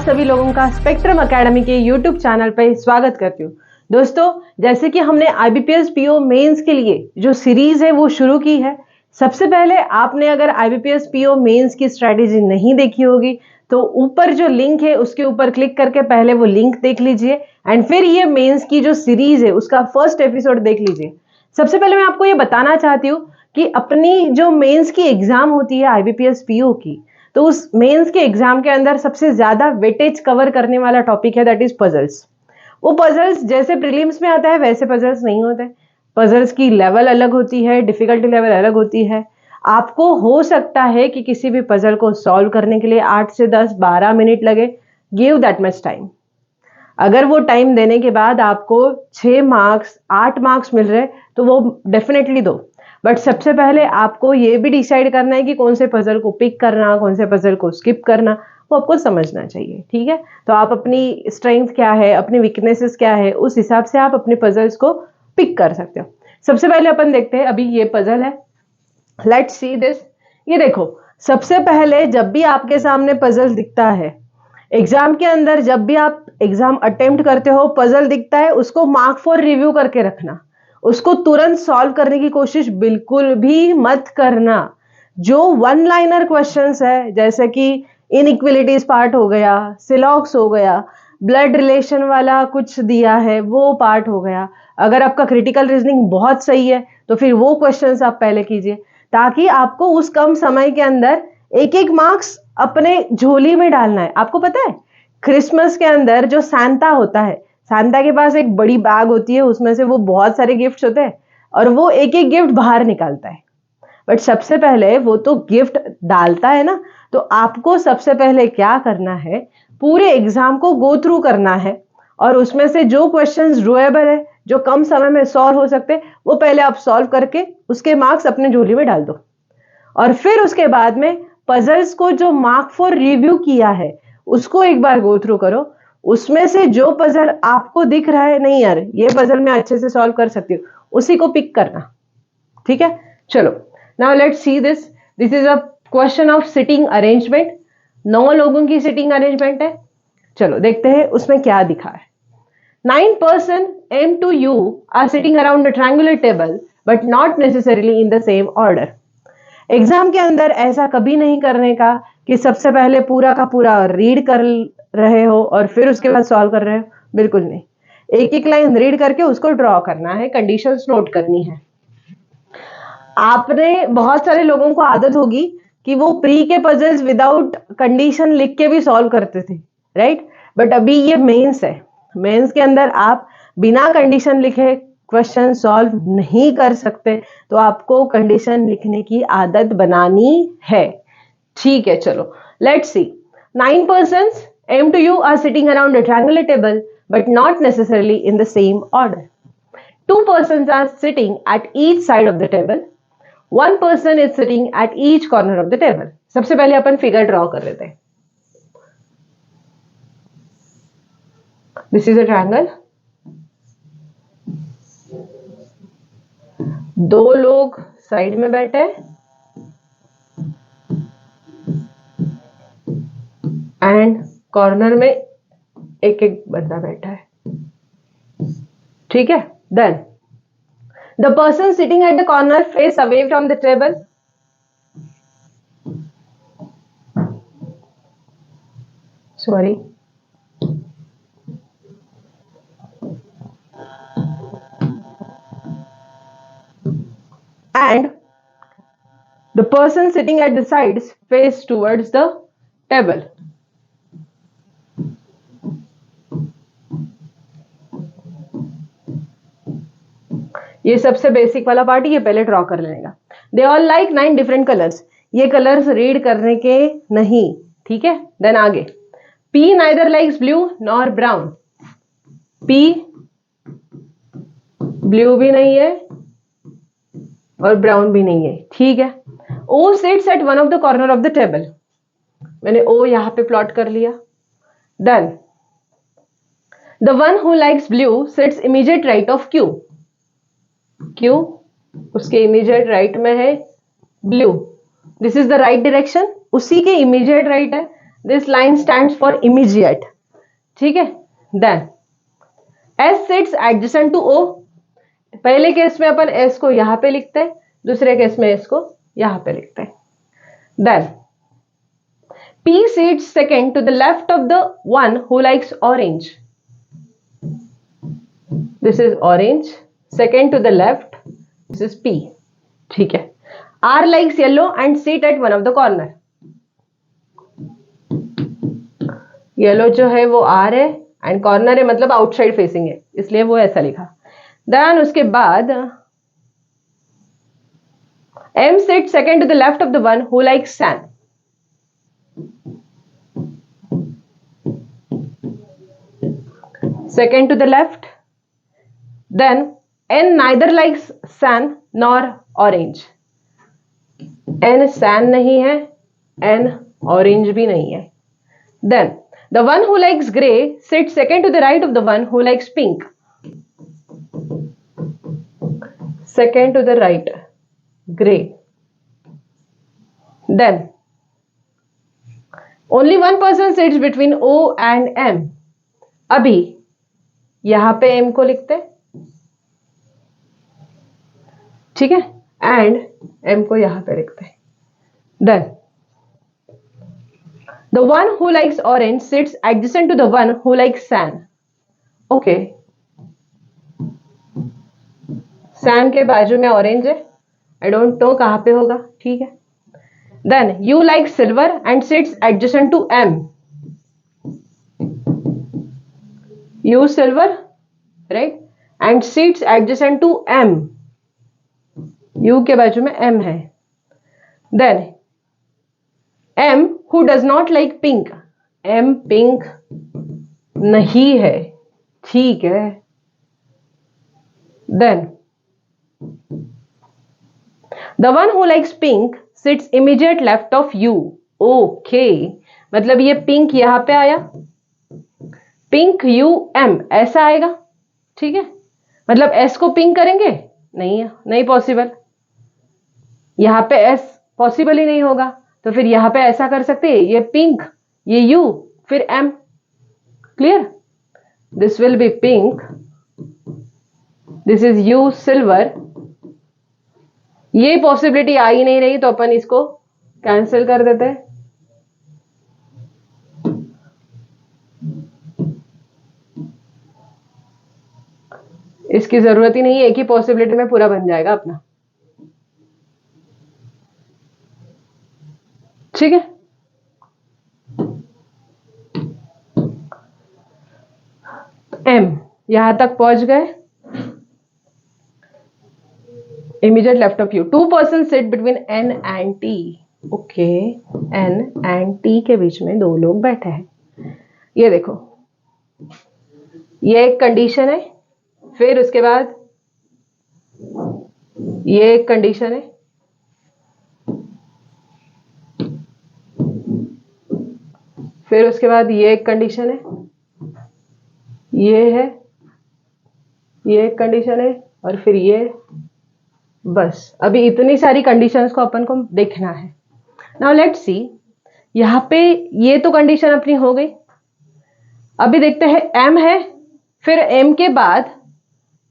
सभी लोगों का स्पेक्ट्रम एकेडमी के यूट्यूब चैनल पर स्वागत करती हूँ। दोस्तों, जैसे कि हमने आईबीपीएस पीओ मेंस के लिए जो सीरीज है वो शुरू की है। सबसे पहले आपने अगर आईबीपीएस पीओ मेंस की स्ट्रेटेजी नहीं देखी होगी तो ऊपर जो लिंक है उसके ऊपर क्लिक करके पहले वो लिंक देख लीजिए एंड फिर ये मेंस की जो सीरीज है उसका फर्स्ट एपिसोड देख लीजिए। सबसे पहले मैं आपको ये बताना चाहती हूँ कि अपनी जो मेंस की एग्जाम होती है आईबीपीएस पीओ की, तो उस मेंस के एग्जाम के अंदर सबसे ज्यादा वेटेज कवर करने वाला टॉपिक है दैट इज पजल्स। वो पजल्स जैसे प्रीलिम्स में आता है वैसे पजल्स नहीं होते। पजल्स की लेवल अलग होती है, डिफिकल्टी लेवल अलग होती है। आपको हो सकता है कि किसी भी पजल को सॉल्व करने के लिए 8 से 10 12 मिनट लगे। Give that much time. अगर वो टाइम देने के बाद आपको 6 मार्क्स 8 मार्क्स मिल रहे तो वो डेफिनेटली दो। बट सबसे पहले आपको ये भी डिसाइड करना है कि कौन से पजल को पिक करना, कौन से पजल को स्किप करना, वो आपको समझना चाहिए। ठीक है, तो आप अपनी स्ट्रेंथ क्या है, अपनी वीकनेसेस क्या है, उस हिसाब से आप अपने पजल्स को पिक कर सकते हो। सबसे पहले अपन देखते हैं, अभी ये पजल है, लेट्स सी दिस। ये देखो, सबसे पहले जब भी आपके सामने पजल दिखता है एग्जाम के अंदर, जब भी आप एग्जाम अटेम्प्ट करते हो, पजल दिखता है उसको मार्क फॉर रिव्यू करके रखना। उसको तुरंत सॉल्व करने की कोशिश बिल्कुल भी मत करना। जो वन लाइनर क्वेश्चंस है जैसे कि इनइक्वलिटीज पार्ट हो गया, सिलॉक्स हो गया, ब्लड रिलेशन वाला कुछ दिया है वो पार्ट हो गया। अगर आपका क्रिटिकल रीजनिंग बहुत सही है तो फिर वो क्वेश्चंस आप पहले कीजिए, ताकि आपको उस कम समय के अंदर एक एक मार्क्स अपने झोली में डालना है। आपको पता है क्रिसमस के अंदर जो सांता होता है, सांता के पास एक बड़ी बैग होती है, उसमें से वो बहुत सारे गिफ्ट्स होते हैं और वो एक एक गिफ्ट बाहर निकालता है। बट सबसे पहले वो तो गिफ्ट डालता है ना, तो आपको सबसे पहले क्या करना है, पूरे एग्जाम को गो थ्रू करना है और उसमें से जो क्वेश्चंस डुएबल है, जो कम समय में सॉल्व हो सकते, वो पहले आप सॉल्व करके उसके मार्क्स अपने झोली में डाल दो। और फिर उसके बाद में पजल्स को जो मार्क फॉर रिव्यू किया है उसको एक बार गो थ्रू करो। उसमें से जो पजल आपको दिख रहा है नहीं यार ये पजल मैं अच्छे से सॉल्व कर सकती हूँ, उसी को पिक करना। ठीक है, चलो now let's see this. This is a question of sitting arrangement. 9 लोगों की सिटिंग अरेंजमेंट है। चलो देखते हैं उसमें क्या दिखा है। 9 person M to U are sitting around a triangular table but not necessarily in the same order. Exam के अंदर ऐसा कभी नहीं करने का कि सबसे पहले पूरा का पूरा रीड कर रहे हो और फिर उसके बाद सॉल्व कर रहे हो, बिल्कुल नहीं। एक एक लाइन रीड करके उसको ड्रॉ करना है, कंडीशंस नोट करनी है। आपने बहुत सारे लोगों को आदत होगी कि वो प्री के पजल्स विदाउट कंडीशन लिख के भी सॉल्व करते थे, राइट? बट अभी ये मेंस है, मेंस के अंदर आप बिना कंडीशन लिखे क्वेश्चन सॉल्व नहीं कर सकते, तो आपको कंडीशन लिखने की आदत बनानी है। ठीक है, चलो let's see. 9 persons M to U are sitting around a triangular table but not necessarily in the same order. 2 persons are sitting at each side of the table. 1 person is sitting at each corner of the table. सबसे पहले अपन figure draw कर लेते हैं। This is a triangle. 2 लोग side में बैठे and corner में एक एक बंदा बैठा है। ठीक है, then the person sitting at the corner face away from the table. Sorry, and the person sitting at the sides face towards the table. ये सबसे बेसिक वाला पार्ट ये पहले ड्रॉ कर लेगा। They all like 9 different colours. ये colours read करने के नहीं, ठीक है। देन आगे, P neither likes blue nor brown. P blue भी नहीं है और ब्राउन भी नहीं है, ठीक है। O sits at one of the corner of the table. मैंने O यहां पे प्लॉट कर लिया। Then the one who likes blue sits immediate right of Q. Q उसके इमीडिएट राइट में है blue. This is the right direction, उसी के इमीडिएट राइट है। This line stands for immediate, ठीक है। Then S sits adjacent to O, पहले case में अपन एस को यहां पे लिखते हैं, दूसरे केस में एस को यहां पे लिखते हैं। Then P sits second to the left of the one who likes orange. This is orange. Second to the left, this is P. ठीक है। R likes yellow and sit at one of the corner. Yellow जो है वो R है and corner है, मतलब outside facing है, इसलिए वो ऐसा लिखा। देन उसके बाद M sits second to the left of the one who likes sand. Second to the left. Then N neither likes sand nor orange. N sand नहीं है, N orange भी नहीं है। Then the one who likes gray sits second to the right of the one who likes pink. Second to the right, gray. Then only one person sits between O and M. अभी यहां पे M को लिखते हैं, ठीक है, and M को यहां पे लिखते हैं। Then the one who likes orange sits adjacent to the one who likes sand. Okay. San के बाजू में ऑरेंज है, आई डोंट नो कहां पे होगा, ठीक है। Then U like silver and sits adjacent to M. U silver, right, and sits adjacent to M. U के बाजू में एम है। Then M who does not like pink, M pink नहीं है, ठीक है। Then the one who likes pink sits immediate left of you. Okay, मतलब ये पिंक यहां पे आया, पिंक यू एम ऐसा आएगा, ठीक है। मतलब एस को पिंक करेंगे, नहीं है, नहीं पॉसिबल, यहां पे एस पॉसिबल ही नहीं होगा, तो फिर यहां पे ऐसा कर सकते हैं, ये पिंक, ये यू, फिर M. Clear? This will be pink, this is U silver. ये पॉसिबिलिटी आ ही नहीं रही, तो अपन इसको कैंसिल कर देते हैं। इसकी जरूरत ही नहीं है, एक ही पॉसिबिलिटी में पूरा बन जाएगा अपना, ठीक है। एम यहां तक पहुंच गए। Immediate left of you. Two persons sit between N and T. Okay, N and T के बीच में दो लोग बैठे हैं। ये देखो, ये एक कंडीशन है, फिर उसके बाद ये एक कंडीशन है, फिर उसके बाद ये एक कंडीशन है, ये है, ये एक कंडीशन है, और फिर ये। बस अभी इतनी सारी कंडीशंस को अपन को देखना है। नाउ लेट्स सी, यहां पे ये तो कंडीशन अपनी हो गई। अभी देखते हैं, एम है, फिर एम के बाद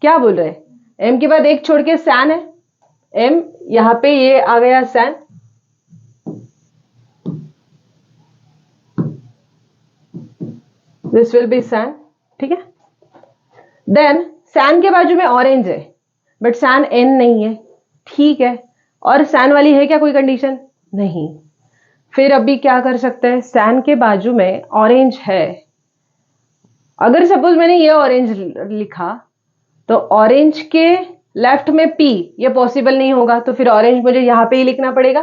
क्या बोल रहे हैं, एम के बाद एक छोड़ के सैन है, एम यहां पे ये आ गया San, this will be San, ठीक है। देन सैन के बाजू में ऑरेंज है, बट सैन एन नहीं है, ठीक है। और सैन वाली है क्या कोई कंडीशन? नहीं। फिर अभी क्या कर सकते हैं, सैन के बाजू में ऑरेंज है, अगर सपोज मैंने ये ऑरेंज लिखा तो ऑरेंज के लेफ्ट में पी, ये पॉसिबल नहीं होगा, तो फिर ऑरेंज मुझे यहां पे ही लिखना पड़ेगा।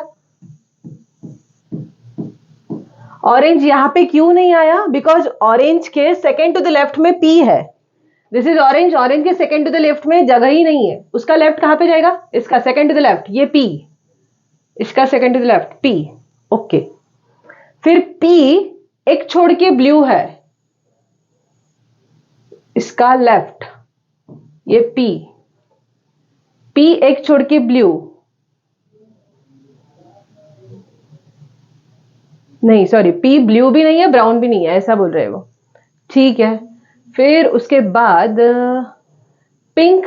ऑरेंज यहां पे क्यों नहीं आया? बिकॉज ऑरेंज के सेकेंड टू द लेफ्ट में पी है। दिस इज ऑरेंज, ऑरेंज के सेकेंड टू द लेफ्ट में जगह ही नहीं है, उसका लेफ्ट कहां पे जाएगा? इसका सेकेंड टू द लेफ्ट, ये पी, इसका second to the left P, okay. फिर पी एक छोड़ के ब्लू है, इसका लेफ्ट, ये पी, पी एक छोड़ के ब्लू, नहीं सॉरी, पी ब्लू भी नहीं है ब्राउन भी नहीं है, ऐसा बोल रहे हैं वो। ठीक है, फिर उसके बाद पिंक,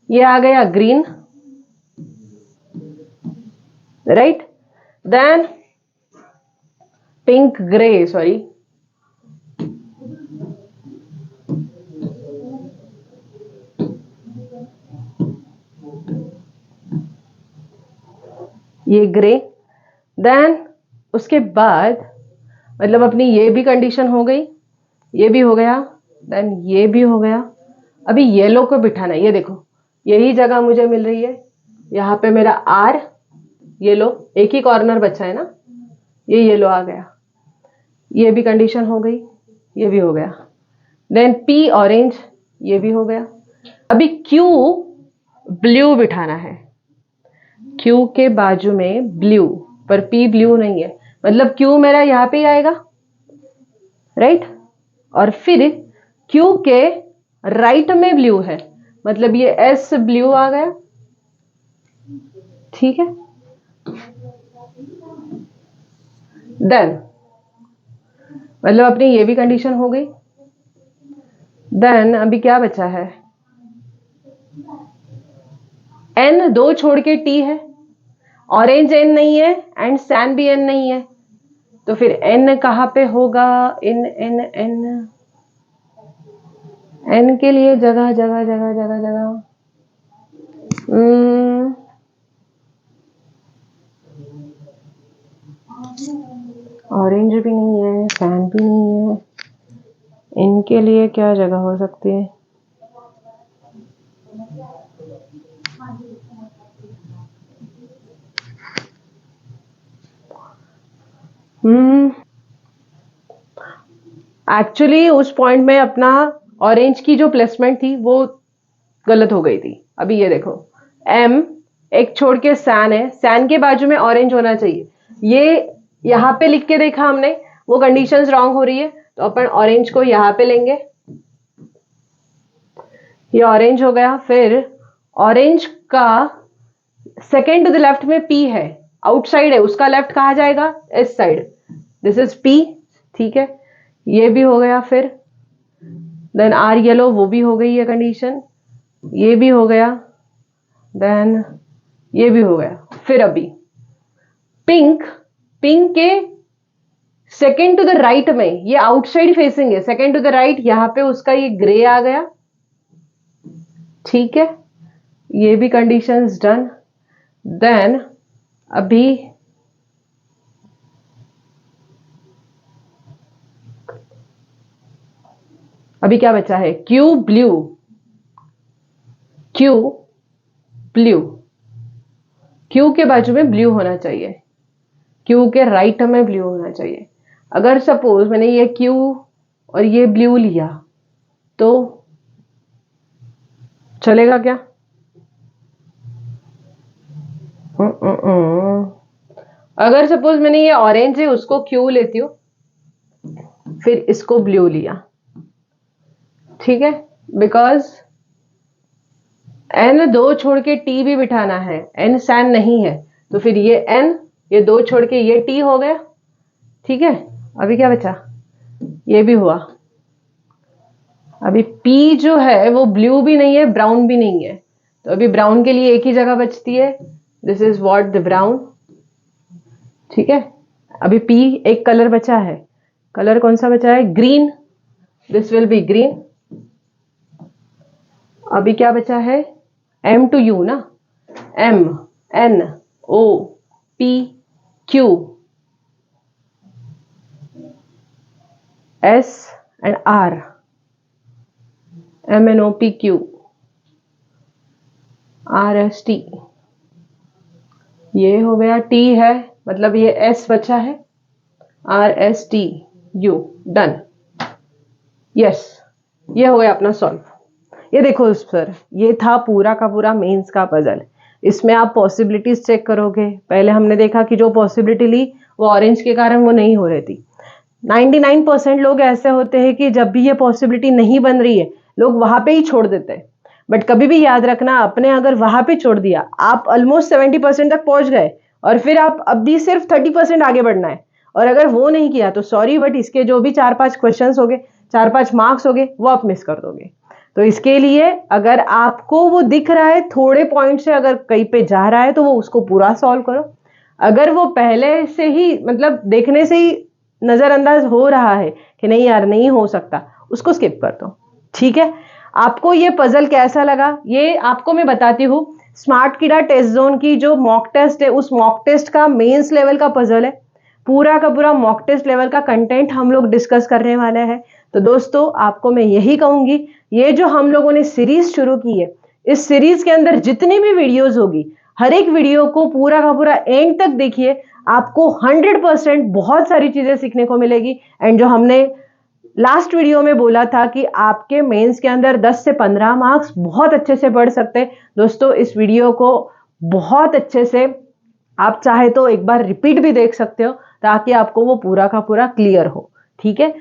ये आ गया green, right. Then pink grey, sorry, ये ग्रे। देन उसके बाद मतलब अपनी ये भी कंडीशन हो गई, ये भी हो गया, देन ये भी हो गया। अभी येलो को बिठाना है, ये देखो यही जगह मुझे मिल रही है, यहाँ पे मेरा आर येलो, एक ही कॉर्नर बचा है ना, ये येलो आ गया, ये भी कंडीशन हो गई, ये भी हो गया। देन पी ऑरेंज, ये भी हो गया। अभी क्यू ब्लू बिठाना है, क्यू के बाजू में ब्लू, पर पी ब्लू नहीं है, मतलब क्यू मेरा यहाँ पे ही आएगा, राइट। और फिर क्यू के राइट में ब्लू है, मतलब ये एस ब्लू आ गया, ठीक है। देन मतलब अपनी ये भी कंडीशन हो गई। देन अभी क्या बचा है, एन दो छोड़ के टी है, ऑरेंज एन नहीं है एंड सैन भी एन नहीं है, तो फिर एन कहां पे होगा, इन एन एन एन के लिए जगह जगह जगह जगह जगह, ऑरेंज भी नहीं है सैन भी नहीं है, इनके लिए क्या जगह हो सकती है, एक्चुअली उस पॉइंट में अपना ऑरेंज की जो प्लेसमेंट थी वो गलत हो गई थी। अभी ये देखो, एम एक छोड़ के सैन है, सैन के बाजू में ऑरेंज होना चाहिए, ये यहाँ पे लिख के देखा हमने, वो कंडीशंस रॉन्ग हो रही है, तो अपन ऑरेंज को यहाँ पे लेंगे, ये ऑरेंज हो गया। फिर ऑरेंज का सेकेंड टू द लेफ्ट में पी है, आउटसाइड है, उसका लेफ्ट कहा जाएगा, इस साइड, दिस इज पी, ठीक है, ये भी हो गया। फिर देन आर येलो, वो भी हो गई है कंडीशन, ये भी हो गया, देन ये भी हो गया। फिर अभी पिंक, पिंक के सेकेंड टू द राइट में, ये आउटसाइड फेसिंग है, सेकेंड टू द राइट, यहां पे उसका ये ग्रे आ गया, ठीक है, ये भी कंडीशंस डन। देन अभी क्या बचा है, Q blue, Q blue, Q के बाजू में ब्लू होना चाहिए, क्यू के राइट में ब्लू होना चाहिए। अगर सपोज मैंने ये क्यू और ये ब्लू लिया तो चलेगा क्या, अगर सपोज मैंने ये ऑरेंज है उसको क्यू लेती हूँ, फिर इसको ब्लू लिया, ठीक है, बिकॉज एन दो छोड़ के टी भी बिठाना है, एन सैन नहीं है, तो फिर ये एन, ये दो छोड़ के ये टी हो गया, ठीक है। अभी क्या बचा, ये भी हुआ। अभी पी जो है वो ब्लू भी नहीं है ब्राउन भी नहीं है, तो अभी ब्राउन के लिए एक ही जगह बचती है, this is what the brown, ठीक है। अभी पी एक कलर बचा है, कलर कौन सा बचा है, green, this will be green. अभी क्या बचा है, एम टू यू ना, M N O P Q S and R, M N O P Q R S T, ये हो गया, टी है मतलब ये एस बचा है, are S T U, done, yes, ये हो गया अपना सॉल्व। ये देखो सर, ये था पूरा का पूरा मेंस का पजल। इसमें आप पॉसिबिलिटीज चेक करोगे, पहले हमने देखा कि जो पॉसिबिलिटी ली वो ऑरेंज के कारण वो नहीं हो रही थी। 99% लोग ऐसे होते हैं कि जब भी ये पॉसिबिलिटी नहीं बन रही है लोग वहां पे ही छोड़ देते हैं, बट कभी भी याद रखना, आपने अगर वहां पे छोड़ दिया, आप ऑलमोस्ट 70% तक पहुंच गए और फिर आप अब भी सिर्फ 30% आगे बढ़ना है, और अगर वो नहीं किया तो सॉरी, बट इसके जो भी 4-5 क्वेश्चंस हो गए, 4-5 मार्क्स हो गए, वो आप मिस कर दोगे। तो इसके लिए अगर आपको वो दिख रहा है थोड़े पॉइंट से, अगर कहीं पे जा रहा है तो वो उसको पूरा सॉल्व करो। अगर वो पहले से ही मतलब देखने से ही नजरअंदाज हो रहा है कि नहीं यार नहीं हो सकता, उसको स्किप कर दो। ठीक है, आपको ये पजल कैसा लगा ये आपको मैं बताती हूँ। स्मार्ट कीड़ा टेस्ट जोन की जो मॉक टेस्ट है, उस मॉक टेस्ट का मेंस लेवल का पजल है, पूरा का पूरा मॉक टेस्ट लेवल का कंटेंट हम लोग डिस्कस करने वाले हैं। तो दोस्तों आपको मैं यही कहूंगी, ये जो हम लोगों ने सीरीज शुरू की है, इस सीरीज के अंदर जितनी भी वीडियोस होगी, हर एक वीडियो को पूरा का पूरा एंड तक देखिए, आपको 100% बहुत सारी चीजें सीखने को मिलेगी। एंड जो हमने लास्ट वीडियो में बोला था कि आपके मेंस के अंदर 10 से 15 मार्क्स बहुत अच्छे से बढ़ सकते हैं, दोस्तों इस वीडियो को बहुत अच्छे से आप चाहे तो एक बार रिपीट भी देख सकते हो, ताकि आपको वो पूरा का पूरा क्लियर हो। ठीक है,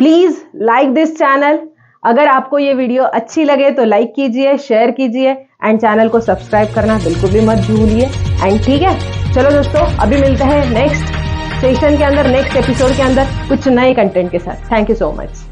प्लीज लाइक दिस चैनल। अगर आपको ये वीडियो अच्छी लगे तो लाइक कीजिए, शेयर कीजिए एंड चैनल को सब्सक्राइब करना बिल्कुल भी मत भूलिए। एंड ठीक है, चलो दोस्तों अभी मिलते हैं नेक्स्ट सेशन के अंदर, नेक्स्ट एपिसोड के अंदर कुछ नए कंटेंट के साथ। Thank you so much.